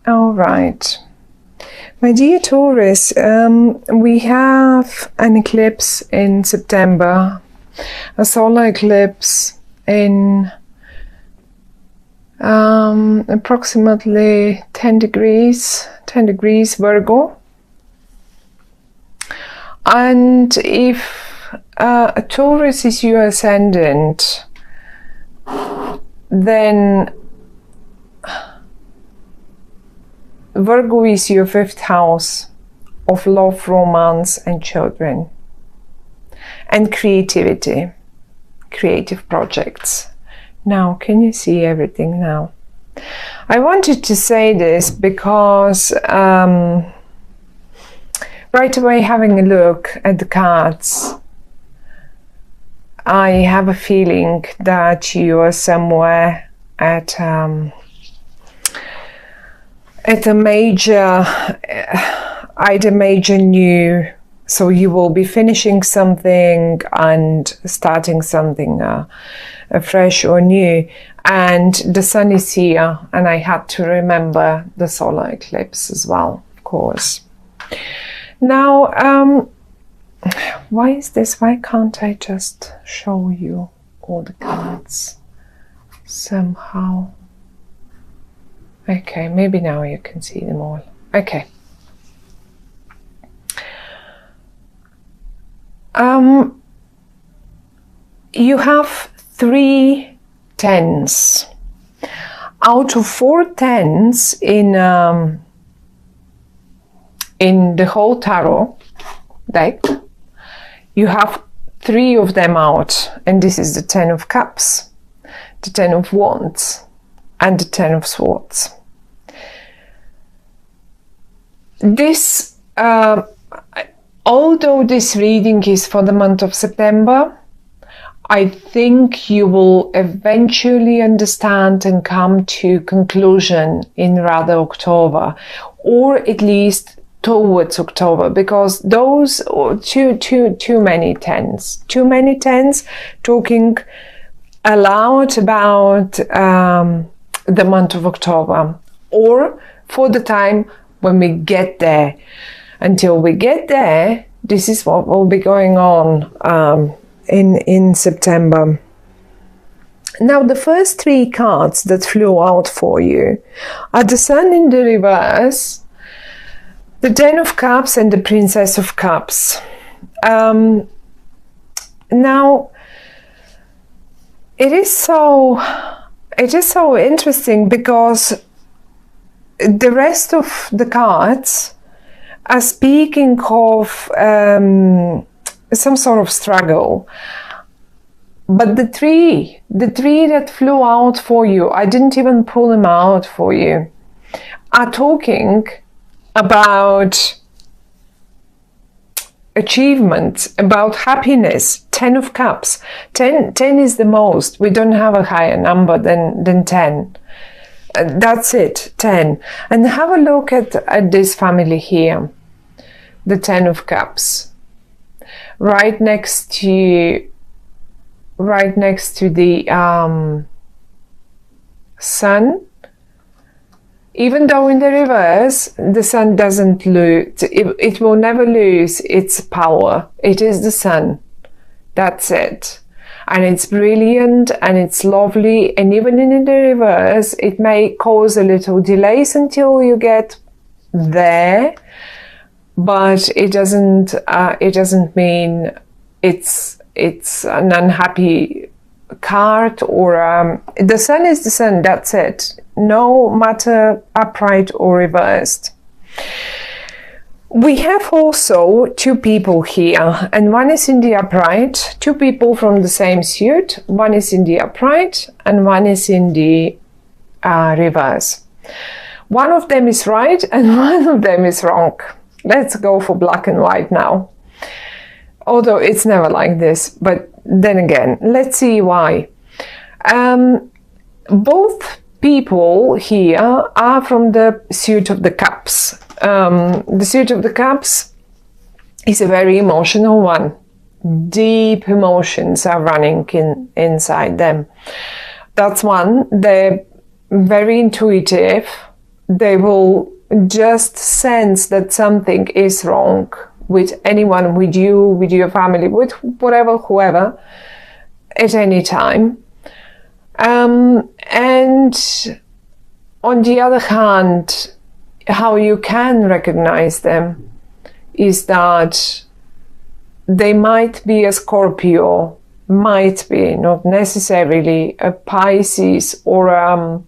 All right. My dear Taurus, we have an eclipse in September, a solar eclipse in approximately 10 degrees Virgo. And if a Taurus is your ascendant, then Virgo is your 5th house of love, romance and children and creativity, creative projects. Now, can you see everything now? I wanted to say this because right away, having a look at the cards, I have a feeling that you are somewhere at a major, either major new, so you will be finishing something and starting something fresh or new, and the sun is here, and I had to remember the solar eclipse as well, of course. Now, why is this? Why can't I just show you all the cards somehow? Okay, maybe now you can see them all. Okay. You have 3 10s. Out of 4 10s in the whole tarot deck, you have 3 of them out, and this is the 10 of Cups, the 10 of Wands, and the 10 of Swords. This, although this reading is for the month of September, I think you will eventually understand and come to conclusion in rather October, or at least towards October, because those too many tens talking aloud about the month of October, or for the time when we get there. Until we get there, this is what will be going on in September. Now, the first 3 cards that flew out for you are the Sun in the reverse, the 10 of Cups, and the Princess of Cups. Now, it is so interesting because the rest of the cards are speaking of some sort of struggle, but the three that flew out for you, I didn't even pull them out for you, are talking about achievement, about happiness. 10 of Cups, 10 is the most. We don't have a higher number than 10. That's it, 10. And have a look at this family here, the 10 of Cups, right next to the Sun. Even though in the reverse, the Sun doesn't lose, it will never lose its power. It is the Sun. That's it. And it's brilliant and it's lovely. And even in the reverse, it may cause a little delays until you get there. But it doesn't mean it's an unhappy card, or the Sun is the Sun. That's it. No matter upright or reversed. We have also 2 people here, and one is in the upright. 2 people from the same suit. One is in the upright and one is in the reverse. One of them is right and one of them is wrong. Let's go for black and white now. Although it's never like this, but then again, let's see why. Both people here are from the suit of the Cups. The suit of the Cups is a very emotional one. Deep emotions are running inside them. That's one. They're very intuitive. they will just sense that something is wrong with anyone, with you, with your family, with whatever, whoever, at any time. And on the other hand, how you can recognize them is that they might be a Scorpio, might be, not necessarily a Pisces or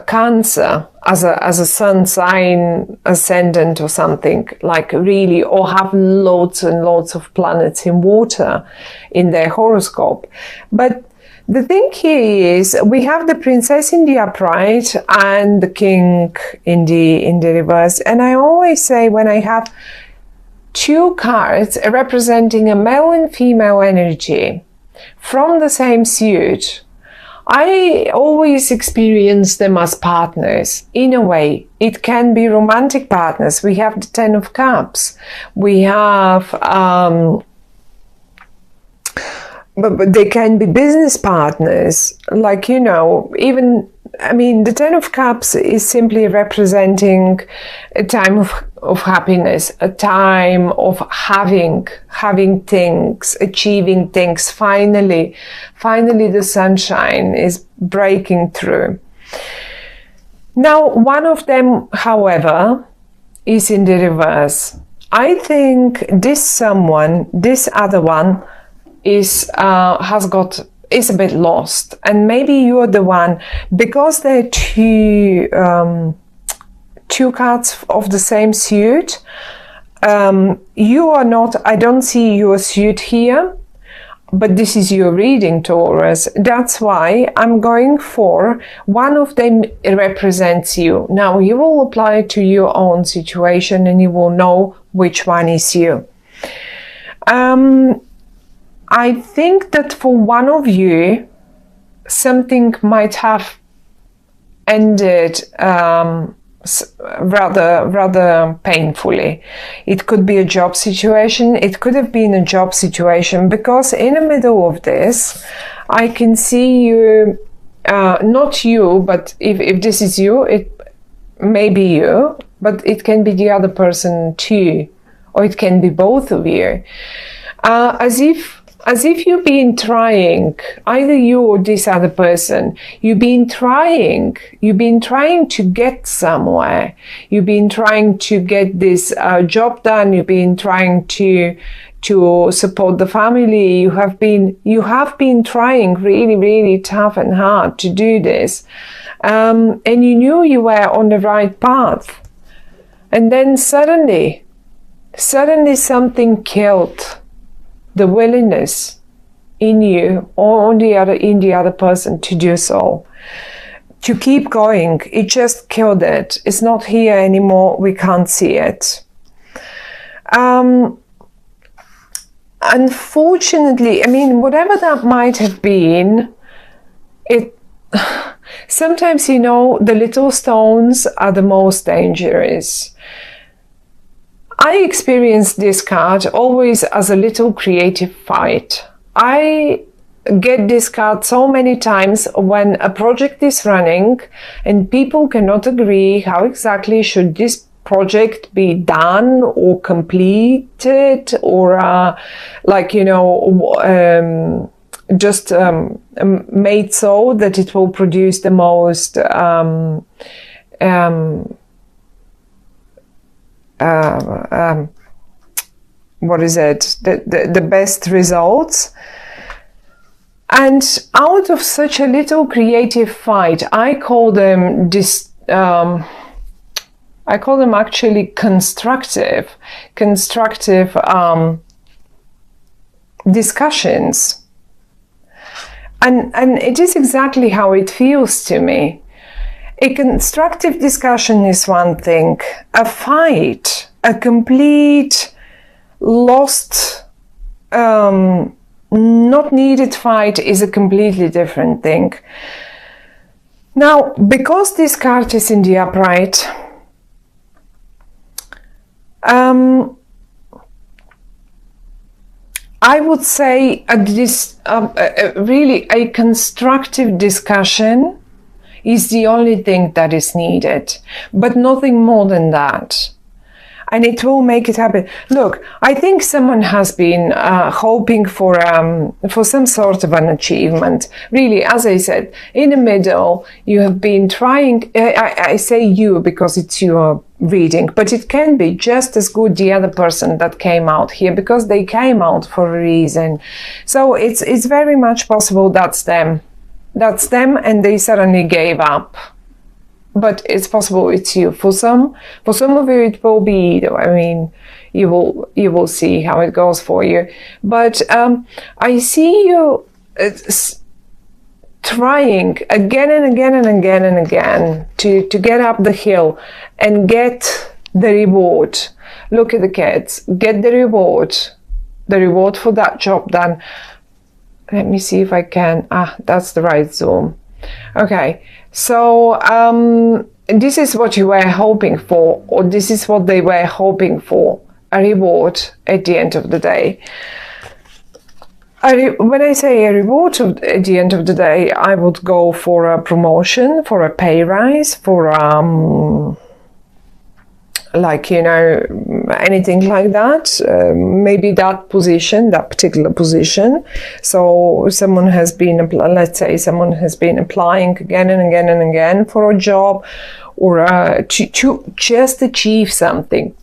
Cancer as a sun sign ascendant or something, like really, or have loads and loads of planets in water in their horoscope. But the thing here is we have the princess in the upright and the king in the reverse. And I always say, when I have two cards representing a male and female energy from the same suit, I always experience them as partners. In a way, it can be romantic partners. We have the Ten of Cups. We have, but they can be business partners. Like, you know, even, I mean, the Ten of Cups is simply representing a time of happiness, a time of having things, achieving things. Finally the sunshine is breaking through. Now, one of them, however, is in the reverse. I think this other one is a bit lost, and maybe you're the one, because they're two cards of the same suit. You are not, I don't see your suit here, but this is your reading, Taurus. That's why I'm going for one of them represents you. Now you will apply it to your own situation and you will know which one is you. I think that for one of you, something might have ended rather painfully. It could be a job situation. It could have been a job situation, because in the middle of this, I can see you, not you, but if this is you, it may be you, but it can be the other person too, or it can be both of you. As if you've been trying, either you or this other person, you've been trying to get somewhere. You've been trying to get this job done. You've been trying to support the family. You have been trying really, really tough and hard to do this. And you knew you were on the right path. And then suddenly something killed the willingness in you or in the other person to do so, to keep going. It just killed it. It's not here anymore. We can't see it. Unfortunately, I mean, whatever that might have been, sometimes, you know, the little stones are the most dangerous. I experience this card always as a little creative fight. I get this card so many times when a project is running and people cannot agree how exactly should this project be done or completed, or like, you know, just made so that it will produce the most what is it? The best results. And out of such a little creative fight, I call them actually constructive discussions. And it is exactly how it feels to me. A constructive discussion is one thing. A fight, a complete lost, not needed fight is a completely different thing. Now, because this card is in the upright, I would say really a constructive discussion is the only thing that is needed, but nothing more than that. And it will make it happen. Look, I think someone has been hoping for some sort of an achievement. Really, as I said, in the middle, you have been trying. I say you because it's your reading, but it can be just as good the other person that came out here, because they came out for a reason. So it's very much possible that's them. That's them, and they suddenly gave up. But it's possible it's you. For some of you, it will be either. I mean, you will see how it goes for you. But I see you trying again and again and again and again to get up the hill and get the reward. Look at the kids. Get the reward for that job done. Let me see if I can. That's the right zoom. Okay, so this is what you were hoping for, or this is what they were hoping for, a reward at the end of the day. When I say a reward at the end of the day, I would go for a promotion, for a pay rise, for like, you know, anything like that. Maybe that position, that particular position. So someone has been, let's say someone has been applying again and again and again for a job, or to just achieve something,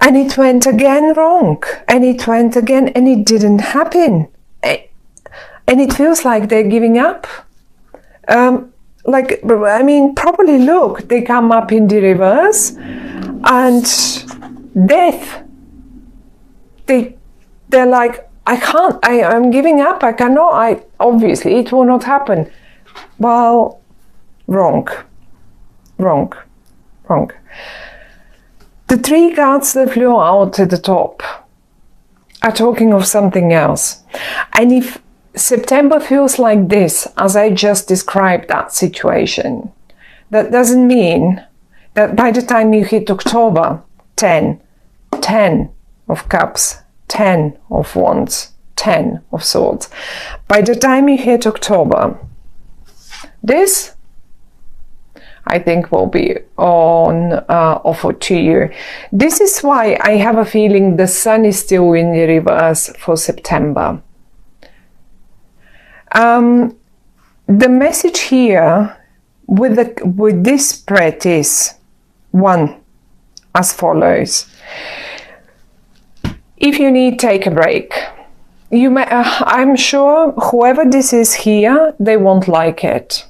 And it went again wrong, and it went again, and it didn't happen. And it feels like they're giving up. Like, I mean, probably look, they come up in the reverse, and death. They're like, I can't, I'm giving up, I cannot, obviously it will not happen. Well, wrong. The three cards that flew out at the top are talking of something else. And if September feels like this, as I just described that situation, that doesn't mean that by the time you hit October, 10 of cups, 10 of wands, 10 of swords. By the time you hit October, this, I think, will be on offer to you. This is why I have a feeling the sun is still in the reverse for September. The message here with this spread is one, as follows. If you need, take a break. You may, I'm sure whoever this is here, they won't like it.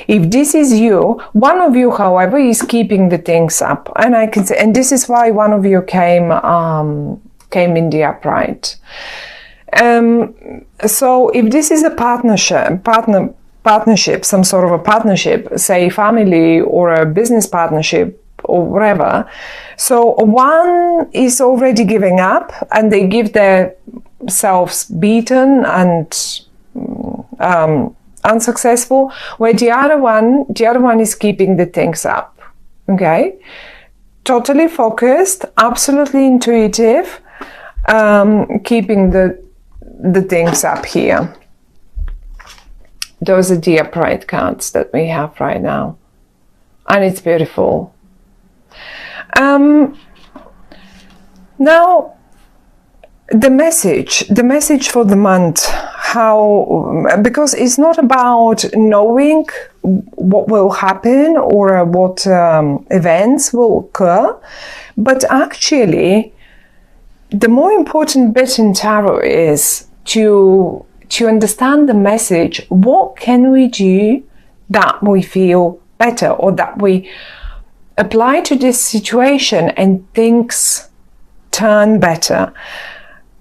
If this is you, one of you, however, is keeping the things up, and I can say, and this is why one of you came in the upright. So if this is a partnership, some sort of a partnership, say family or a business partnership or whatever, so one is already giving up and they give themselves beaten and unsuccessful, where the other one is keeping the things up. Okay, totally focused, absolutely intuitive, keeping the things up here. Those are the upright cards that we have right now, and it's beautiful. Now the message for the month, because it's not about knowing what will happen or what events will occur, but actually the more important bit in tarot is to understand the message. What can we do that we feel better, or that we apply to this situation and things turn better?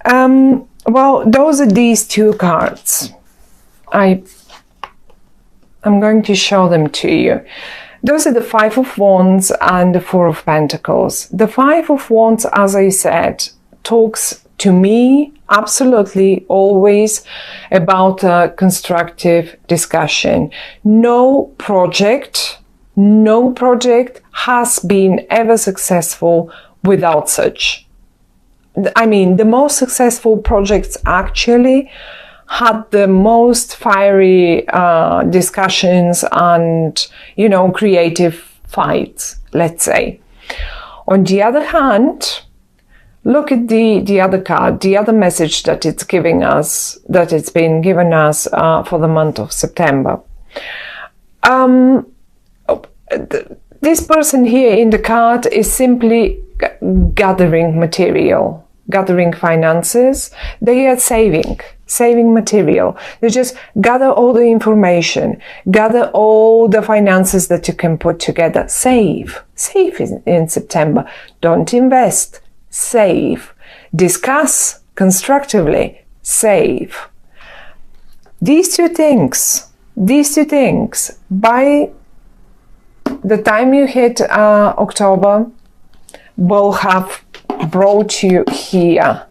Well, those are these two cards. I'm going to show them to you. Those are the Five of Wands and the Four of Pentacles. The Five of Wands, as I said, talks to me absolutely always about a constructive discussion. No project has been ever successful without such. I mean, the most successful projects actually had the most fiery discussions and, you know, creative fights, let's say. On the other hand, look at the other card, the other message that it's giving us, that it's been given us for the month of September. This person here in the card is simply gathering material, gathering finances. They are saving material. They just gather all the information, gather all the finances that you can put together. Save in September. Don't invest. Save. Discuss constructively. Save. These two things, by the time you hit October, will have brought you here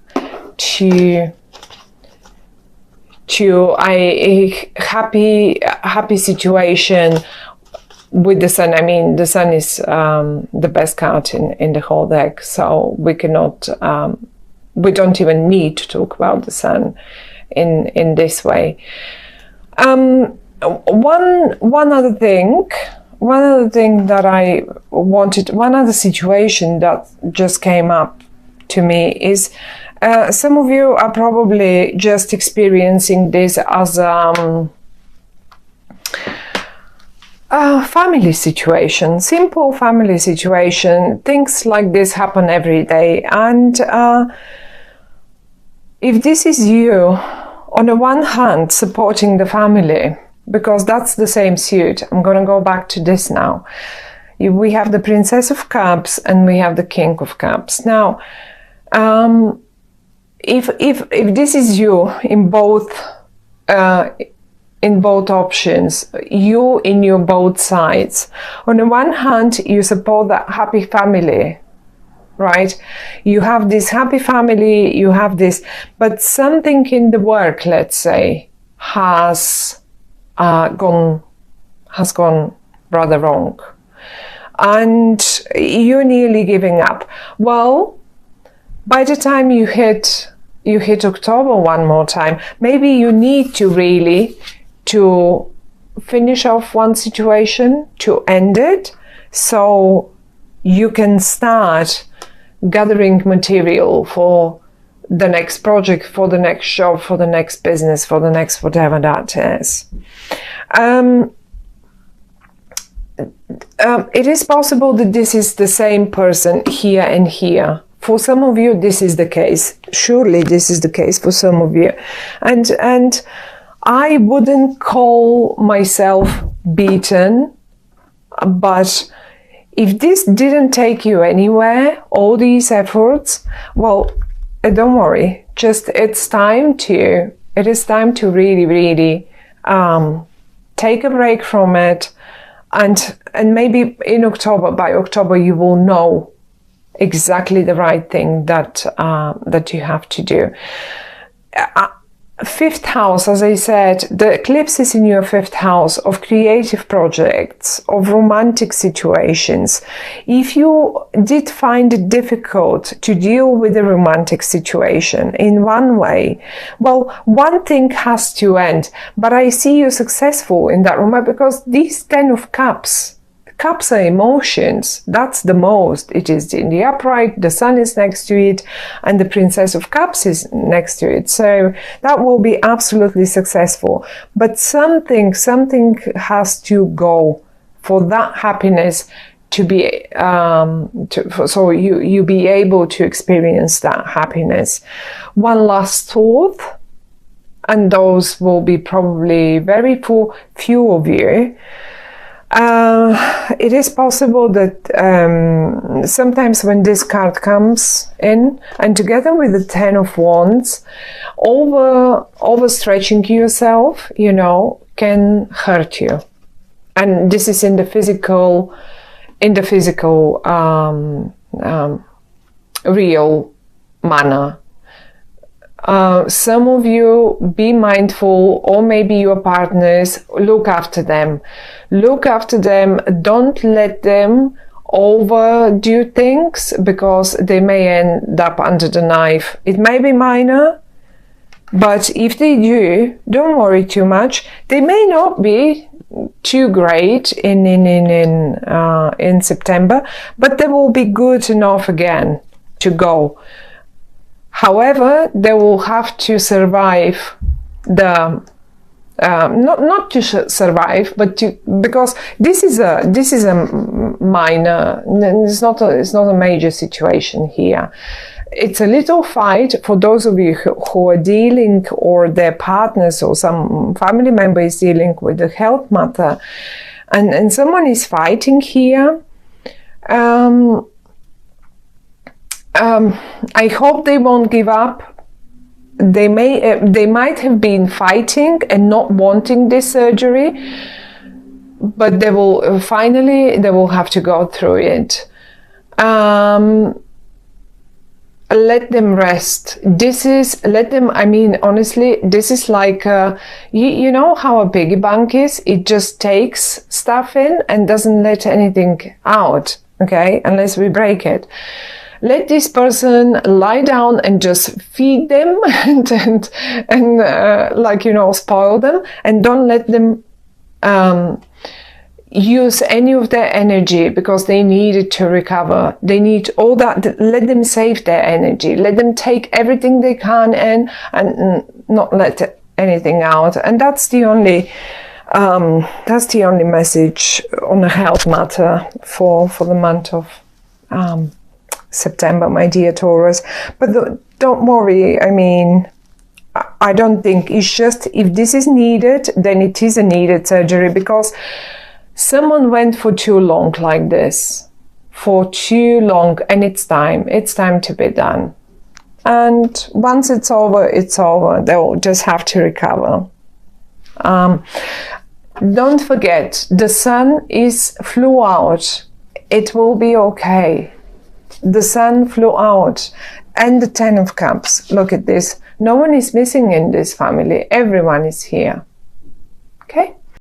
to a happy situation with the sun. I mean, the sun is the best card in the whole deck, so we cannot, we don't even need to talk about the sun in this way. One other thing that I wanted, one other situation that just came up to me is some of you are probably just experiencing this as a family situation, simple family situation. Things like this happen every day, and if this is you, on the one hand, supporting the family, because that's the same suit. I'm going to go back to this now. We have the Princess of Cups and we have the King of Cups. Now, if this is you in both options, you in your both sides. On the one hand, you support that happy family, right? You have this happy family, you have this, but something in the work, let's say, has gone rather wrong, and you're nearly giving up. Well, by the time you hit October one more time, maybe you need to really to finish off one situation, to end it, so you can start gathering material for the next project, for the next job, for the next business, for the next whatever that is. It is possible that this is the same person here and here. For some of you, this is the case. Surely this is the case for some of you. And I wouldn't call myself beaten, but if this didn't take you anywhere, all these efforts, well, don't worry. Just it is time to really take a break from it, and maybe by October you will know exactly the right thing that you have to do. Fifth house, as I said, the eclipse is in your fifth house of creative projects, of romantic situations. If you did find it difficult to deal with a romantic situation in one way, well, one thing has to end, but I see you successful in that romance, because these 10 of cups are emotions. That's the most. It is in the upright, the sun is next to it, and the Princess of Cups is next to it. So that will be absolutely successful. But something has to go for that happiness to be, so you be able to experience that happiness. One last thought, and those will be probably very few of you. It is possible that sometimes when this card comes in, and together with the 10 of Wands, overstretching yourself, can hurt you. And this is in the physical, real manner. Some of you, be mindful, or maybe your partners, look after them. Don't let them overdo things, because they may end up under the knife. It may be minor, But if they do, don't worry too much. They may not be too great in September, but they will be good enough again to go. However, they will have to survive the not to survive, but because this is a minor. It's not a major situation here. It's a little fight for those of you who are dealing, or their partners or some family member is dealing with the health matter, and someone is fighting here. I hope they won't give up. They might have been fighting and not wanting this surgery, but they will finally have to go through it. Let them rest. I mean, honestly, this is like, you know how a piggy bank is? It just takes stuff in and doesn't let anything out, okay? Unless we break it. Let this person lie down and just feed them and like, you know, spoil them, and don't let them use any of their energy, because they need it to recover. They need all that. Let them save their energy. Let them take everything they can in and not let anything out. And that's the only message on a health matter for the month of September, my dear Taurus. But don't worry. I mean, I don't think it's just, if this is needed, then it is a needed surgery, because someone went for too long like this, for too long, and it's time to be done. And once it's over, it's over. They'll just have to recover. Don't forget, the sun flew out. It will be okay. The sun flew out. And the 10 of Cups. Look at this. No one is missing in this family. Everyone is here.